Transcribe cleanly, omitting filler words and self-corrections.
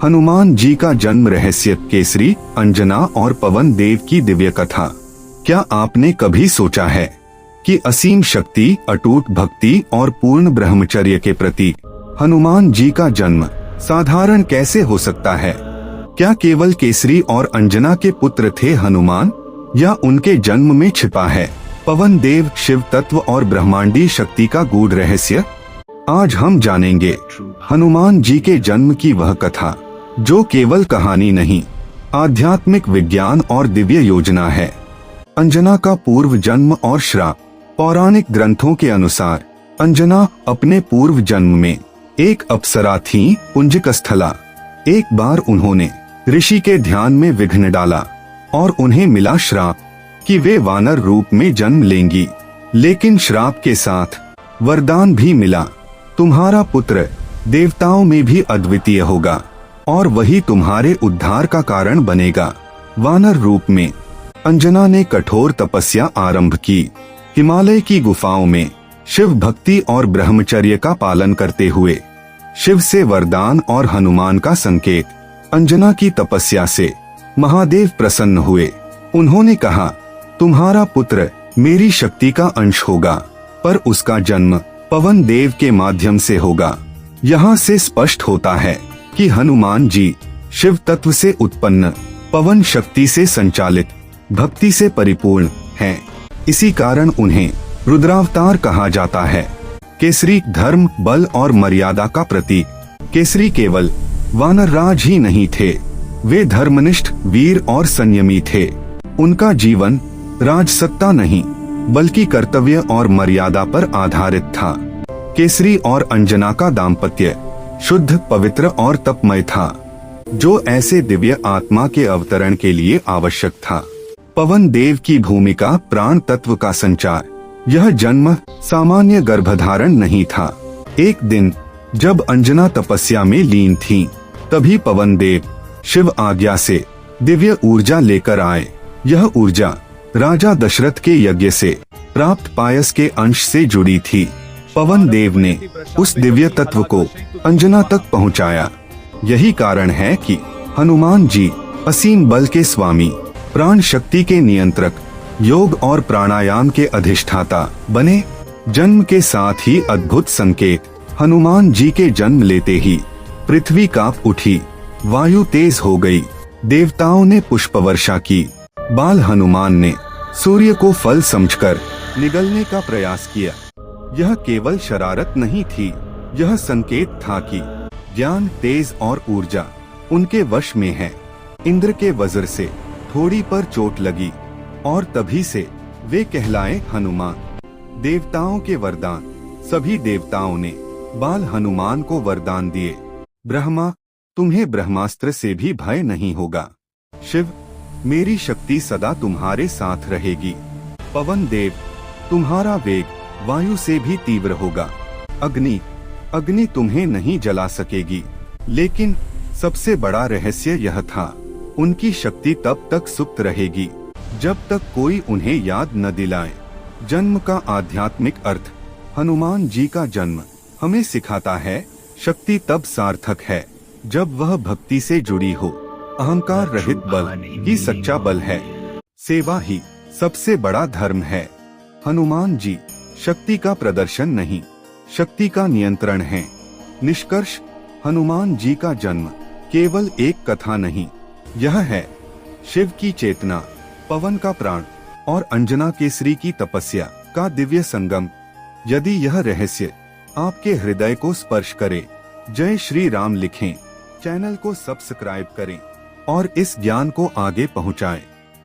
हनुमान जी का जन्म रहस्य, केसरी, अंजना और पवन देव की दिव्य कथा। क्या आपने कभी सोचा है कि असीम शक्ति, अटूट भक्ति और पूर्ण ब्रह्मचर्य के प्रतीक हनुमान जी का जन्म साधारण कैसे हो सकता है? क्या केवल केसरी और अंजना के पुत्र थे हनुमान, या उनके जन्म में छिपा है पवन देव, शिव तत्व और ब्रह्मांडीय शक्ति का गूढ़ रहस्य? आज हम जानेंगे हनुमान जी के जन्म की वह कथा जो केवल कहानी नहीं, आध्यात्मिक विज्ञान और दिव्य योजना है। अंजना का पूर्व जन्म और श्राप। पौराणिक ग्रंथों के अनुसार अंजना अपने पूर्व जन्म में एक अप्सरा थीं, पुंजकस्थला। एक बार उन्होंने ऋषि के ध्यान में विघ्न डाला और उन्हें मिला श्राप कि वे वानर रूप में जन्म लेंगी। लेकिन श्राप के साथ वरदान भी मिला, तुम्हारा पुत्र देवताओं में भी अद्वितीय होगा और वही तुम्हारे उद्धार का कारण बनेगा। वानर रूप में अंजना ने कठोर तपस्या आरंभ की। हिमालय की गुफाओं में शिव भक्ति और ब्रह्मचर्य का पालन करते हुए शिव से वरदान और हनुमान का संकेत। अंजना की तपस्या से महादेव प्रसन्न हुए। उन्होंने कहा, तुम्हारा पुत्र मेरी शक्ति का अंश होगा, पर उसका जन्म पवन देव के माध्यम से होगा। यहाँ से स्पष्ट होता है कि हनुमान जी शिव तत्व से उत्पन्न, पवन शक्ति से संचालित, भक्ति से परिपूर्ण हैं। इसी कारण उन्हें रुद्रावतार कहा जाता है। केसरी धर्म, बल और मर्यादा का प्रतीक। केसरी केवल वानर राज ही नहीं थे, वे धर्मनिष्ठ, वीर और संयमी थे। उनका जीवन राजसत्ता नहीं बल्कि कर्तव्य और मर्यादा पर आधारित था। केसरी और अंजना का दाम्पत्य शुद्ध, पवित्र और तपमय था, जो ऐसे दिव्य आत्मा के अवतरण के लिए आवश्यक था। पवन देव की भूमिका प्राण तत्व का संचार। यह जन्म सामान्य गर्भधारण नहीं था। एक दिन जब अंजना तपस्या में लीन थीं, तभी पवन देव शिव आज्ञा से दिव्य ऊर्जा लेकर आए। यह ऊर्जा राजा दशरथ के यज्ञ से प्राप्त पायस के अंश से जुड़ी थी। पवन देव ने उस दिव्य तत्व को अंजना तक पहुंचाया। यही कारण है कि हनुमान जी असीम बल के स्वामी, प्राण शक्ति के नियंत्रक, योग और प्राणायाम के अधिष्ठाता बने। जन्म के साथ ही अद्भुत संकेत। हनुमान जी के जन्म लेते ही पृथ्वी कांप उठी, वायु तेज हो गई, देवताओं ने पुष्प वर्षा की। बाल हनुमान ने सूर्य को फल समझकर निगलने का प्रयास किया। यह केवल शरारत नहीं थी, यह संकेत था कि ज्ञान, तेज और ऊर्जा उनके वश में है। इंद्र के वज्र से थोड़ी पर चोट लगी और तभी से वे कहलाए हनुमान। देवताओं के वरदान। सभी देवताओं ने बाल हनुमान को वरदान दिए। ब्रह्मा, तुम्हें ब्रह्मास्त्र से भी भय नहीं होगा। शिव, मेरी शक्ति सदा तुम्हारे साथ रहेगी। पवन देव, तुम्हारा वेग वायु से भी तीव्र होगा। अग्नि, अग्नि तुम्हें नहीं जला सकेगी। लेकिन सबसे बड़ा रहस्य यह था, उनकी शक्ति तब तक सुप्त रहेगी जब तक कोई उन्हें याद न दिलाए। जन्म का आध्यात्मिक अर्थ। हनुमान जी का जन्म हमें सिखाता है, शक्ति तब सार्थक है जब वह भक्ति से जुड़ी हो। अहंकार रहित बल ही सच्चा बल है। सेवा ही सबसे बड़ा धर्म है। हनुमान जी शक्ति का प्रदर्शन नहीं, शक्ति का नियंत्रण है। निष्कर्ष, हनुमान जी का जन्म केवल एक कथा नहीं, यह है शिव की चेतना, पवन का प्राण और अंजना केसरी की तपस्या का दिव्य संगम। यदि यह रहस्य आपके हृदय को स्पर्श करे, जय श्री राम लिखें, चैनल को सब्सक्राइब करें और इस ज्ञान को आगे पहुंचाएं।